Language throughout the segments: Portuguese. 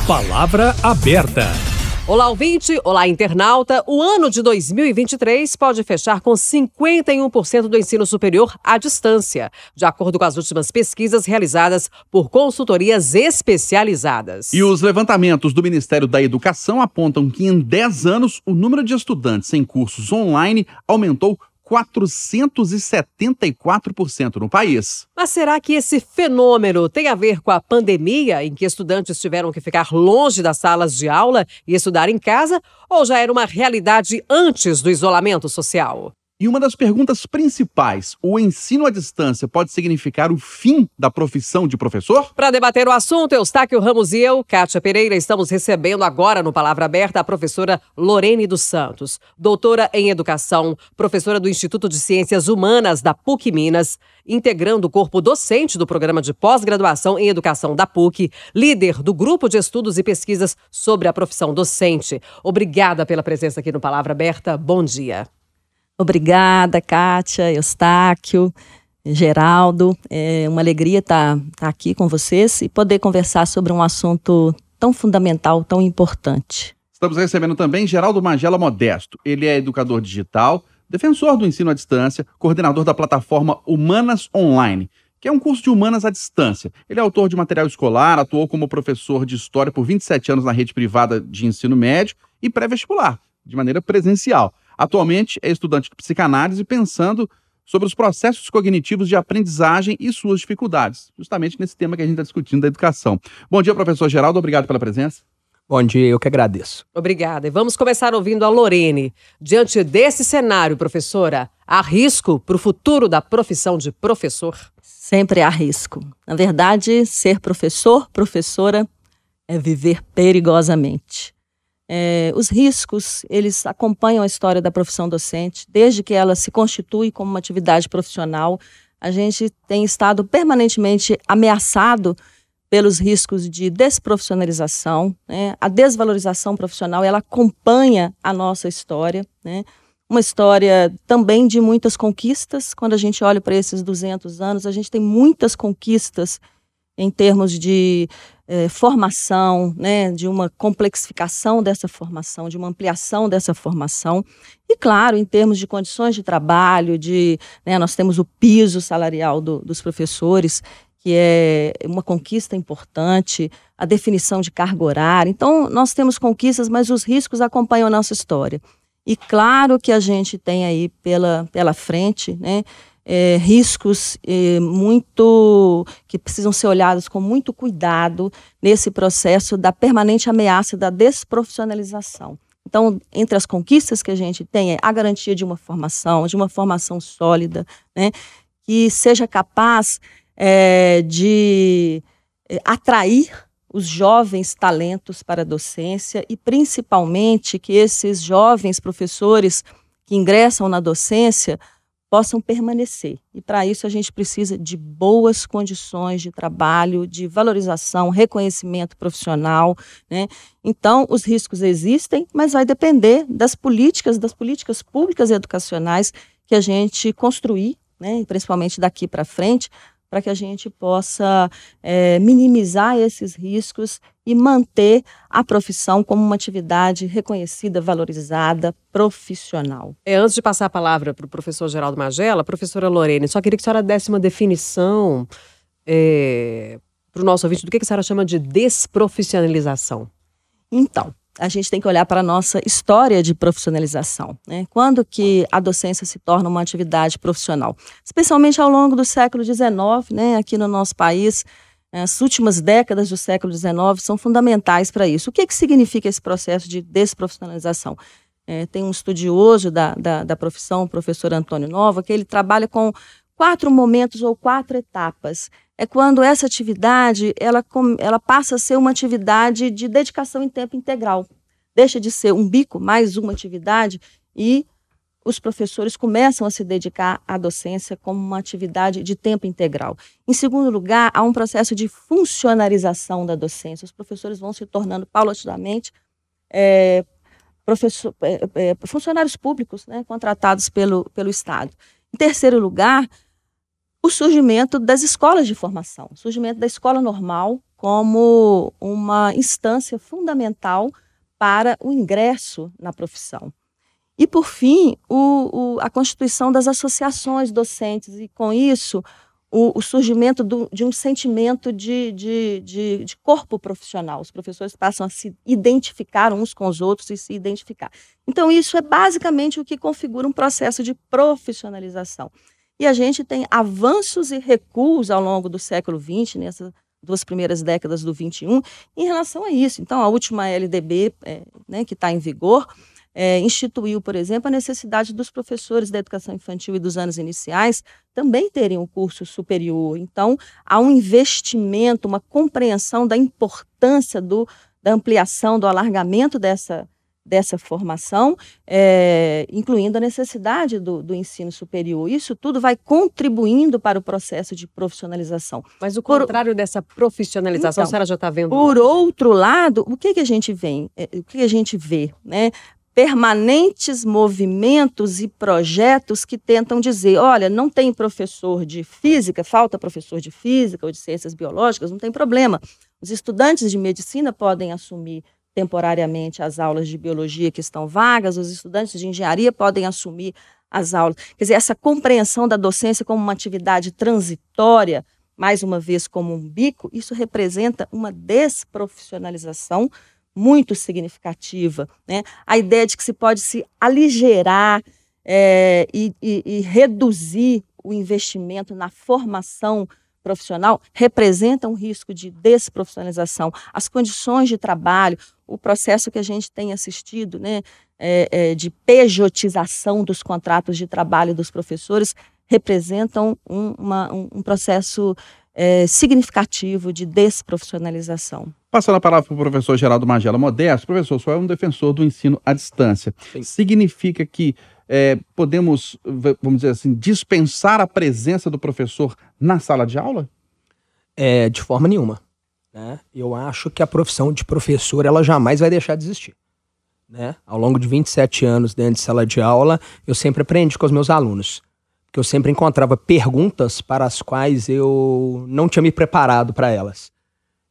Palavra aberta. Olá, ouvinte! Olá, internauta! O ano de 2023 pode fechar com 51% do ensino superior à distância, de acordo com as últimas pesquisas realizadas por consultorias especializadas. E os levantamentos do Ministério da Educação apontam que em 10 anos o número de estudantes em cursos online aumentou 474% no país. Mas será que esse fenômeno tem a ver com a pandemia, em que estudantes tiveram que ficar longe das salas de aula e estudar em casa, ou já era uma realidade antes do isolamento social? E uma das perguntas principais, o ensino à distância pode significar o fim da profissão de professor? Para debater o assunto, Eustáquio Ramos e eu, Kátia Pereira, estamos recebendo agora no Palavra Aberta a professora Lorene dos Santos, doutora em Educação, professora do Instituto de Ciências Humanas da PUC Minas, integrando o corpo docente do Programa de Pós-Graduação em Educação da PUC, líder do Grupo de Estudos e Pesquisas sobre a Profissão Docente. Obrigada pela presença aqui no Palavra Aberta. Bom dia. Obrigada, Kátia, Eustáquio, Geraldo. É uma alegria estar aqui com vocês e poder conversar sobre um assunto tão fundamental, tão importante. Estamos recebendo também Geraldo Magela Modesto. Ele é educador digital, defensor do ensino à distância, coordenador da plataforma Humanas Online, que é um curso de humanas à distância. Ele é autor de material escolar, atuou como professor de história por 27 anos na rede privada de ensino médio e pré-vestibular, de maneira presencial. Atualmente é estudante de psicanálise pensando sobre os processos cognitivos de aprendizagem e suas dificuldades, justamente nesse tema que a gente está discutindo da educação. Bom dia, professor Geraldo, obrigado pela presença. Bom dia, eu que agradeço. Obrigada. E vamos começar ouvindo a Lorene. Diante desse cenário, professora, há risco para o futuro da profissão de professor? Sempre há risco. Na verdade, ser professor, professora, é viver perigosamente. Os riscos, eles acompanham a história da profissão docente. Desde que ela se constitui como uma atividade profissional, a gente tem estado permanentemente ameaçado pelos riscos de desprofissionalização, né? A desvalorização profissional, ela acompanha a nossa história, né? Uma história também de muitas conquistas. Quando a gente olha para esses 200 anos, a gente tem muitas conquistas em termos de formação, né, de uma complexificação dessa formação, de uma ampliação dessa formação. E, claro, em termos de condições de trabalho, nós temos o piso salarial dos professores, que é uma conquista importante, a definição de carga horária. Então, nós temos conquistas, mas os riscos acompanham a nossa história. E claro que a gente tem aí pela frente, né, riscos que precisam ser olhados com muito cuidado nesse processo da permanente ameaça da desprofissionalização. Então, entre as conquistas que a gente tem é a garantia de uma formação sólida, né, que seja capaz de atrair os jovens talentos para a docência e, principalmente, que esses jovens professores que ingressam na docência possam permanecer. E para isso a gente precisa de boas condições de trabalho, de valorização, reconhecimento profissional, né? Então, os riscos existem, mas vai depender das políticas públicas e educacionais que a gente construir, né? Principalmente daqui para frente, para que a gente possa minimizar esses riscos e manter a profissão como uma atividade reconhecida, valorizada, profissional. Antes de passar a palavra para o professor Geraldo Magela, professora Lorene, só queria que a senhora desse uma definição para o nosso ouvinte do que a senhora chama de desprofissionalização. Então, a gente tem que olhar para a nossa história de profissionalização, né? Quando que a docência se torna uma atividade profissional? Especialmente ao longo do século XIX, né? Aqui no nosso país, as últimas décadas do século XIX são fundamentais para isso. O que significa esse processo de desprofissionalização? Tem um estudioso da profissão, o professor Antônio Nova, que ele trabalha com 4 momentos ou 4 etapas. É quando essa atividade ela passa a ser uma atividade de dedicação em tempo integral. Deixa de ser um bico, mais uma atividade, e os professores começam a se dedicar à docência como uma atividade de tempo integral. Em segundo lugar, há um processo de funcionarização da docência. Os professores vão se tornando paulatinamente funcionários públicos, né, contratados pelo Estado. Em terceiro lugar, o surgimento das escolas de formação, o surgimento da escola normal, como uma instância fundamental para o ingresso na profissão. E, por fim, a constituição das associações docentes, e com isso o surgimento de um sentimento de corpo profissional. Os professores passam a se identificar uns com os outros e se identificar. Então, isso é basicamente o que configura um processo de profissionalização. E a gente tem avanços e recuos ao longo do século XX, nessas 2 primeiras décadas do XXI, em relação a isso. Então, a última LDB, que está em vigor, instituiu, por exemplo, a necessidade dos professores da educação infantil e dos anos iniciais também terem um curso superior. Então, há um investimento, uma compreensão da importância da ampliação, do alargamento dessa formação, incluindo a necessidade do ensino superior. Isso tudo vai contribuindo para o processo de profissionalização. Mas o contrário dessa profissionalização, a senhora já está vendo? Por outro lado, o que a gente vê, né? Permanentes movimentos e projetos que tentam dizer, olha, não tem professor de física, falta professor de física ou de ciências biológicas, não tem problema. Os estudantes de medicina podem assumir temporariamente as aulas de biologia que estão vagas, os estudantes de engenharia podem assumir as aulas. Quer dizer, essa compreensão da docência como uma atividade transitória, mais uma vez como um bico, isso representa uma desprofissionalização muito significativa, né? A ideia de que se pode se aligerar e reduzir o investimento na formação profissional representa um risco de desprofissionalização. As condições de trabalho, o processo que a gente tem assistido, né, de pejotização dos contratos de trabalho dos professores, representam um processo significativo de desprofissionalização. Passando a palavra para o professor Geraldo Magela Modesto. Professor, o senhor é um defensor do ensino à distância. Sim. Significa que podemos, vamos dizer assim, dispensar a presença do professor na sala de aula? De forma nenhuma, né? Eu acho que a profissão de professor, ela jamais vai deixar de existir, né? Ao longo de 27 anos dentro de sala de aula, eu sempre aprendi com os meus alunos, porque eu sempre encontrava perguntas para as quais eu não tinha me preparado para elas.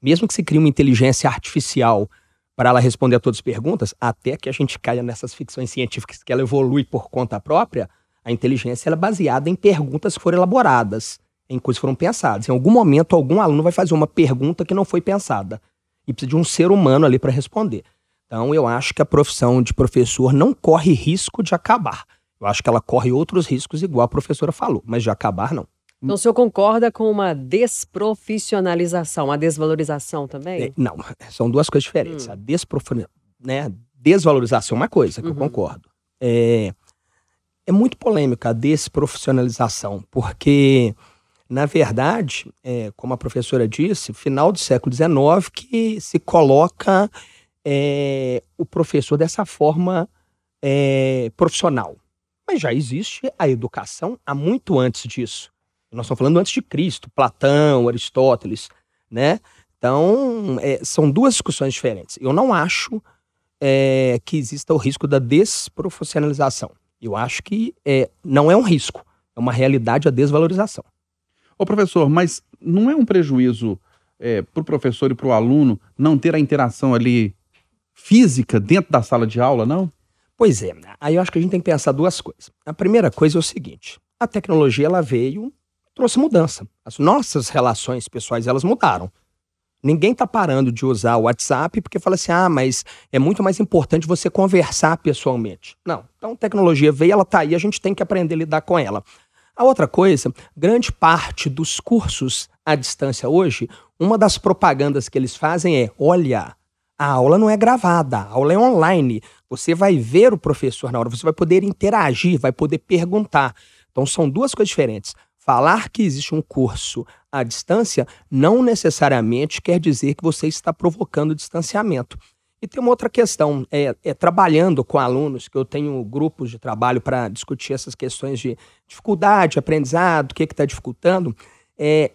Mesmo que se crie uma inteligência artificial para ela responder a todas as perguntas, até que a gente caia nessas ficções científicas que ela evolui por conta própria, a inteligência ela é baseada em perguntas que foram elaboradas, em coisas que foram pensadas. Em algum momento, algum aluno vai fazer uma pergunta que não foi pensada e precisa de um ser humano ali para responder. Então, eu acho que a profissão de professor não corre risco de acabar. Eu acho que ela corre outros riscos, igual a professora falou, mas de acabar, não. Então, o senhor concorda com uma desprofissionalização, a desvalorização também? Não, são duas coisas diferentes. A desvalorização é uma coisa que eu concordo. É muito polêmica a desprofissionalização, porque, na verdade, como a professora disse, final do século XIX que se coloca o professor dessa forma profissional. Mas já existe a educação há muito antes disso. Nós estamos falando antes de Cristo, Platão, Aristóteles, né? Então, são duas discussões diferentes. Eu não acho que exista o risco da desprofissionalização. Eu acho que não é um risco, é uma realidade a desvalorização. Ô professor, mas não é um prejuízo para o professor e para o aluno não ter a interação ali física dentro da sala de aula, não? Pois é, aí eu acho que a gente tem que pensar duas coisas. A primeira coisa é o seguinte, a tecnologia ela trouxe mudança. As nossas relações pessoais, elas mudaram. Ninguém está parando de usar o WhatsApp porque fala assim, mas é muito mais importante você conversar pessoalmente. Não, então a tecnologia veio, ela está aí, a gente tem que aprender a lidar com ela. A outra coisa, grande parte dos cursos à distância hoje, uma das propagandas que eles fazem é, olha, a aula não é gravada, a aula é online. Você vai ver o professor na hora, você vai poder interagir, vai poder perguntar. Então são duas coisas diferentes. Falar que existe um curso à distância não necessariamente quer dizer que você está provocando distanciamento. E tem uma outra questão, trabalhando com alunos, que eu tenho grupos de trabalho para discutir essas questões de dificuldade, aprendizado, o que está dificultando.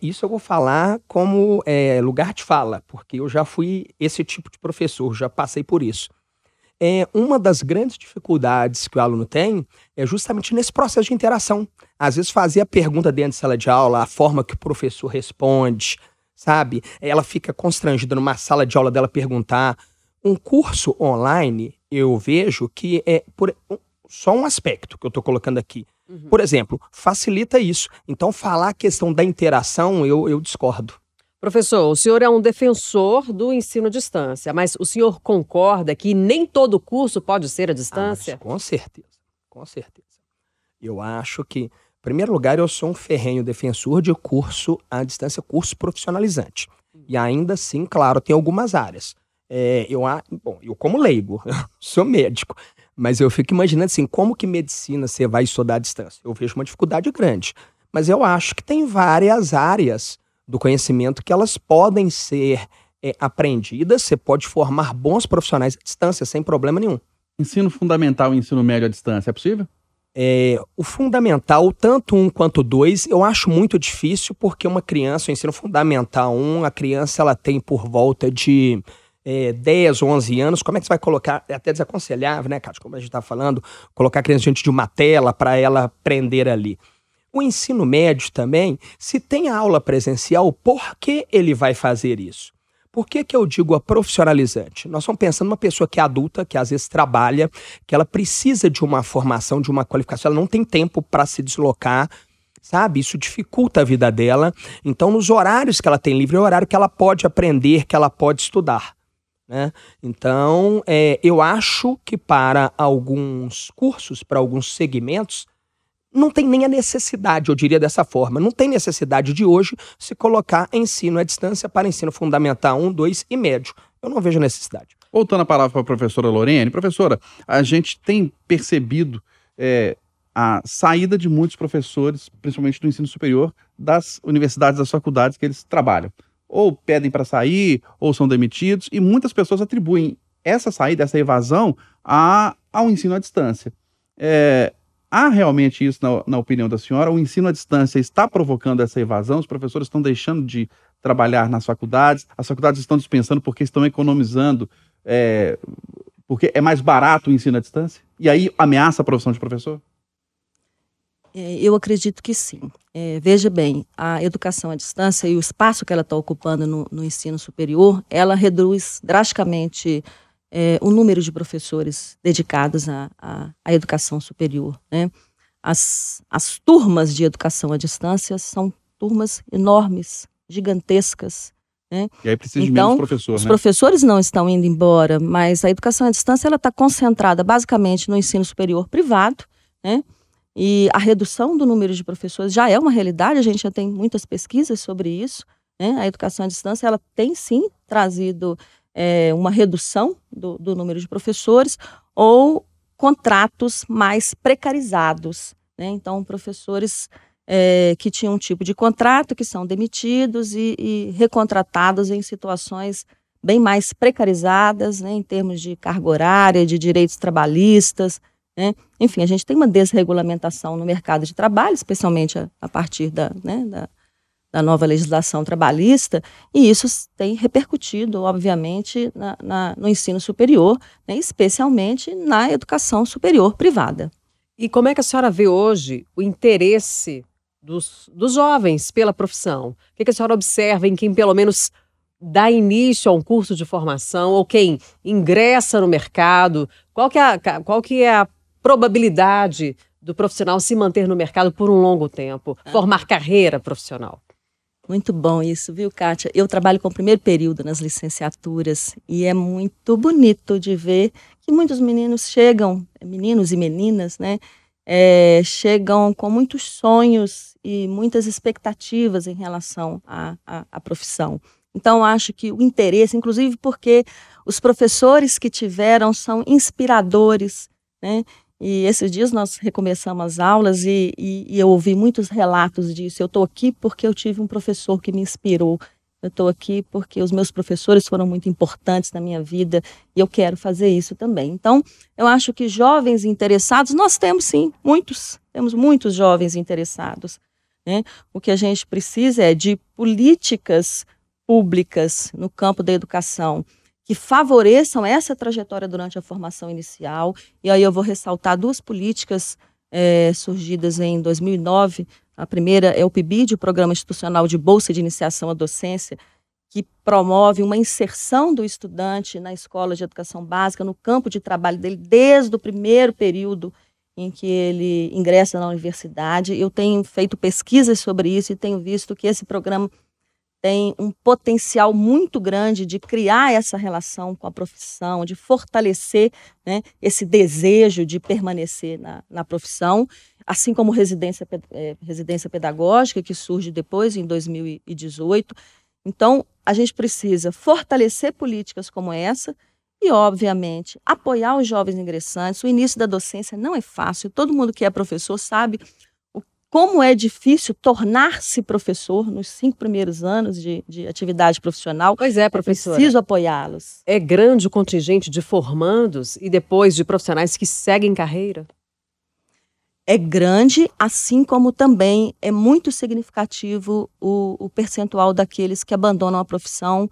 Isso eu vou falar como lugar de fala, porque eu já fui esse tipo de professor, já passei por isso. Uma das grandes dificuldades que o aluno tem é justamente nesse processo de interação. Às vezes fazer a pergunta dentro de sala de aula, a forma que o professor responde, sabe? Ela fica constrangida numa sala de aula dela perguntar. Um curso online, eu vejo que é só um aspecto que eu estou colocando aqui. Por exemplo, facilita isso. Então, falar a questão da interação, eu discordo. Professor, o senhor é um defensor do ensino à distância, mas o senhor concorda que nem todo curso pode ser à distância? Mas com certeza, com certeza. Eu acho que, em primeiro lugar, eu sou um ferrenho defensor de curso à distância, curso profissionalizante. E ainda assim, claro, tem algumas áreas. Eu como leigo, sou médico, mas eu fico imaginando assim, como que medicina você vai estudar à distância? Eu vejo uma dificuldade grande, mas eu acho que tem várias áreas do conhecimento que elas podem ser aprendidas, você pode formar bons profissionais à distância sem problema nenhum. Ensino fundamental e ensino médio à distância, é possível? O fundamental, tanto 1 quanto 2, eu acho muito difícil, porque uma criança, o ensino fundamental 1, a criança ela tem por volta de 10 ou 11 anos, como é que você vai colocar, é até desaconselhável, né, Cátia, como a gente está falando, colocar a criança diante de uma tela para ela aprender ali. O ensino médio também, se tem aula presencial, por que ele vai fazer isso? Por que eu digo a profissionalizante? Nós estamos pensando numa pessoa que é adulta, que às vezes trabalha, que ela precisa de uma formação, de uma qualificação, ela não tem tempo para se deslocar, sabe? Isso dificulta a vida dela. Então, nos horários que ela tem livre, é o horário que ela pode aprender, que ela pode estudar, né? Então, eu acho que para alguns cursos, para alguns segmentos, não tem nem a necessidade, eu diria dessa forma, não tem necessidade de hoje se colocar ensino à distância para ensino fundamental 1, 2 e médio. Eu não vejo necessidade. Voltando a palavra para a professora Lorene. Professora, a gente tem percebido a saída de muitos professores, principalmente do ensino superior, das universidades, das faculdades que eles trabalham. Ou pedem para sair, ou são demitidos, e muitas pessoas atribuem essa saída, essa evasão, ao ensino à distância. Há realmente isso na opinião da senhora? O ensino à distância está provocando essa evasão? Os professores estão deixando de trabalhar nas faculdades? As faculdades estão dispensando porque estão economizando, porque é mais barato o ensino à distância? E aí ameaça a profissão de professor? Eu acredito que sim. Veja bem, a educação à distância e o espaço que ela está ocupando no ensino superior, ela reduz drasticamente o número de professores dedicados à educação superior, né? As turmas de educação à distância são turmas enormes, gigantescas, né? E aí precisa de menos professores, os né? professores não estão indo embora, mas a educação à distância ela está concentrada basicamente no ensino superior privado, né? E a redução do número de professores já é uma realidade, a gente já tem muitas pesquisas sobre isso, né? A educação à distância ela tem sim trazido uma redução do número de professores ou contratos mais precarizados, né? Então, professores que tinham um tipo de contrato que são demitidos e recontratados em situações bem mais precarizadas, né? Em termos de carga horária, de direitos trabalhistas, né? Enfim, a gente tem uma desregulamentação no mercado de trabalho, especialmente a partir da nova legislação trabalhista, e isso tem repercutido, obviamente, no ensino superior, né, especialmente na educação superior privada. E como é que a senhora vê hoje o interesse dos jovens pela profissão? O que a senhora observa em quem, pelo menos, dá início a um curso de formação ou quem ingressa no mercado? Qual que é a probabilidade do profissional se manter no mercado por um longo tempo, formar carreira profissional? Muito bom isso, viu, Kátia? Eu trabalho com o primeiro período nas licenciaturas e é muito bonito de ver que muitos meninos chegam, meninos e meninas, né, chegam com muitos sonhos e muitas expectativas em relação à profissão. Então, acho que o interesse, inclusive porque os professores que tiveram são inspiradores, né? E esses dias nós recomeçamos as aulas e eu ouvi muitos relatos disso. Eu estou aqui porque eu tive um professor que me inspirou. Eu estou aqui porque os meus professores foram muito importantes na minha vida e eu quero fazer isso também. Então, eu acho que jovens interessados, nós temos sim, temos muitos jovens interessados, né? O que a gente precisa é de políticas públicas no campo da educação que favoreçam essa trajetória durante a formação inicial. E aí eu vou ressaltar duas políticas surgidas em 2009, A primeira é o PIBID, o Programa Institucional de Bolsa de Iniciação à Docência, que promove uma inserção do estudante na escola de educação básica, no campo de trabalho dele, desde o primeiro período em que ele ingressa na universidade. Eu tenho feito pesquisas sobre isso e tenho visto que esse programa tem um potencial muito grande de criar essa relação com a profissão, de fortalecer, né, esse desejo de permanecer na profissão, assim como residência pedagógica, que surge depois, em 2018. Então, a gente precisa fortalecer políticas como essa e, obviamente, apoiar os jovens ingressantes. O início da docência não é fácil, todo mundo que é professor sabe como é difícil tornar-se professor nos 5 primeiros anos de atividade profissional. Pois é, professora. É preciso apoiá-los. É grande o contingente de formandos e depois de profissionais que seguem carreira? É grande, assim como também é muito significativo o percentual daqueles que abandonam a profissão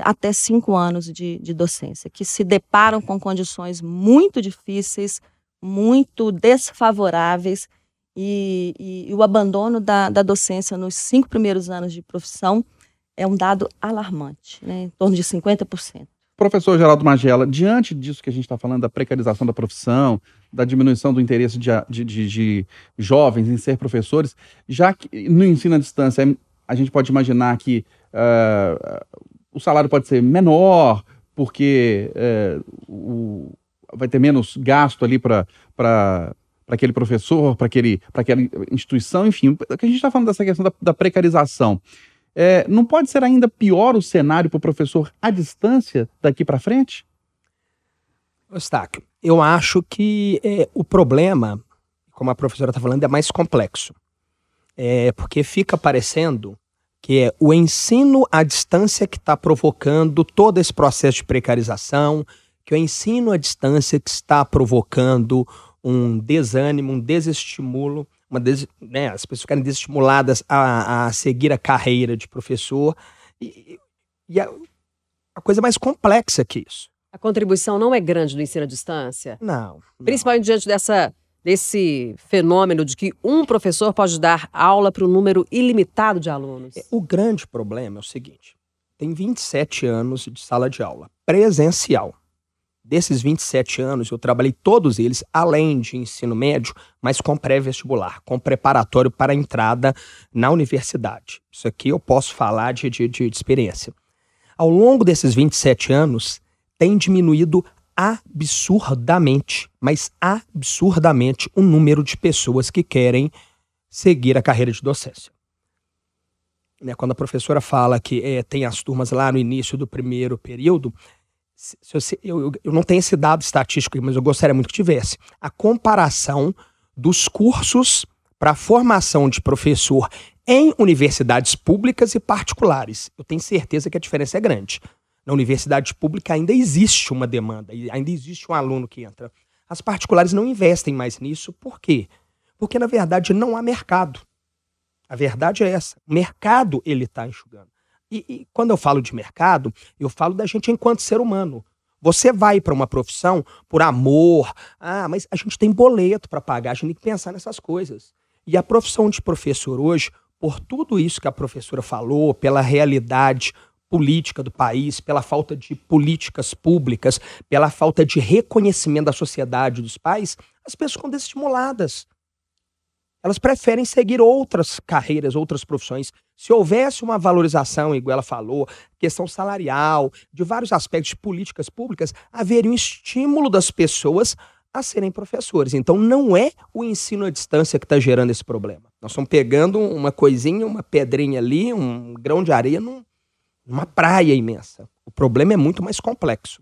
até 5 anos de docência, que se deparam com condições muito difíceis, muito desfavoráveis, e o abandono da docência nos 5 primeiros anos de profissão é um dado alarmante, né, em torno de 50%. Professor Geraldo Magela, diante disso que a gente está falando, da precarização da profissão, da diminuição do interesse de jovens em ser professores, já que no ensino à distância a gente pode imaginar que o salário pode ser menor, porque vai ter menos gasto ali para aquele professor, para aquela instituição, enfim, o que a gente está falando dessa questão da precarização. Não pode ser ainda pior o cenário para o professor à distância daqui para frente? Eustáquio, eu acho que o problema, como a professora está falando, é mais complexo. Porque fica parecendo que é o ensino à distância que está provocando todo esse processo de precarização, que é o ensino à distância que está provocando um desânimo, um desestimulo, as pessoas ficarem desestimuladas a seguir a carreira de professor. E a coisa mais complexa que isso. A contribuição não é grande no ensino à distância? Não. Principalmente diante desse fenômeno de que um professor pode dar aula para um número ilimitado de alunos. O grande problema é o seguinte: tem 27 anos de sala de aula presencial. Desses 27 anos, eu trabalhei todos eles, além de ensino médio, mas com pré-vestibular, com preparatório para a entrada na universidade. Isso aqui eu posso falar de experiência. Ao longo desses 27 anos, tem diminuído absurdamente, mas absurdamente, o número de pessoas que querem seguir a carreira de docência. Quando a professora fala que tem as turmas lá no início do primeiro período, eu não tenho esse dado estatístico, mas eu gostaria muito que tivesse. A comparação dos cursos para a formação de professor em universidades públicas e particulares. Eu tenho certeza que a diferença é grande. Na universidade pública ainda existe uma demanda, ainda existe um aluno que entra. As particulares não investem mais nisso. Por quê? Porque, na verdade, não há mercado. A verdade é essa. O mercado, ele está enxugando. E quando eu falo de mercado, eu falo da gente enquanto ser humano. Você vai para uma profissão por amor. Mas a gente tem boleto para pagar, a gente tem que pensar nessas coisas. E a profissão de professor hoje, por tudo isso que a professora falou, pela realidade política do país, pela falta de políticas públicas, pela falta de reconhecimento da sociedade dos pais, as pessoas ficam desestimuladas. Elas preferem seguir outras carreiras, outras profissões. Se houvesse uma valorização, igual ela falou, questão salarial, de vários aspectos de políticas públicas, haveria um estímulo das pessoas a serem professores. Então não é o ensino à distância que está gerando esse problema. Nós estamos pegando uma coisinha, uma pedrinha ali, um grão de areia numa praia imensa. O problema é muito mais complexo.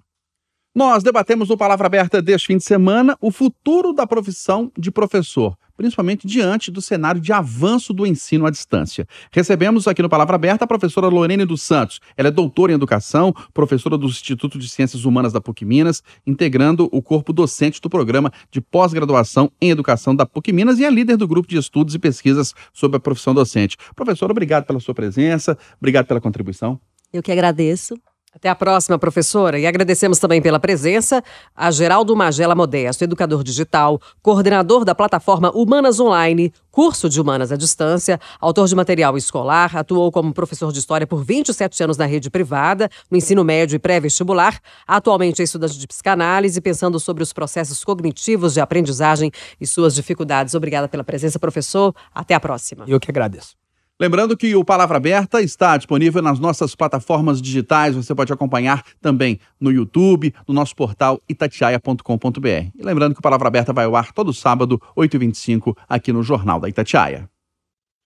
Nós debatemos no Palavra Aberta deste fim de semana o futuro da profissão de professor, principalmente diante do cenário de avanço do ensino à distância. Recebemos aqui no Palavra Aberta a professora Lorene dos Santos. Ela é doutora em educação, professora do Instituto de Ciências Humanas da PUC-Minas, integrando o corpo docente do programa de pós-graduação em educação da PUC-Minas e é líder do grupo de estudos e pesquisas sobre a profissão docente. Professora, obrigado pela sua presença, obrigado pela contribuição. Eu que agradeço. Até a próxima, professora. E agradecemos também pela presença a Geraldo Magela Modesto, educador digital, coordenador da plataforma Humanas Online, curso de Humanas à distância, autor de material escolar, atuou como professor de história por 27 anos na rede privada, no ensino médio e pré-vestibular, atualmente é estudante de psicanálise, pensando sobre os processos cognitivos de aprendizagem e suas dificuldades. Obrigada pela presença, professor. Até a próxima. Eu que agradeço. Lembrando que o Palavra Aberta está disponível nas nossas plataformas digitais. Você pode acompanhar também no YouTube, no nosso portal itatiaia.com.br. E lembrando que o Palavra Aberta vai ao ar todo sábado, 8h25, aqui no Jornal da Itatiaia.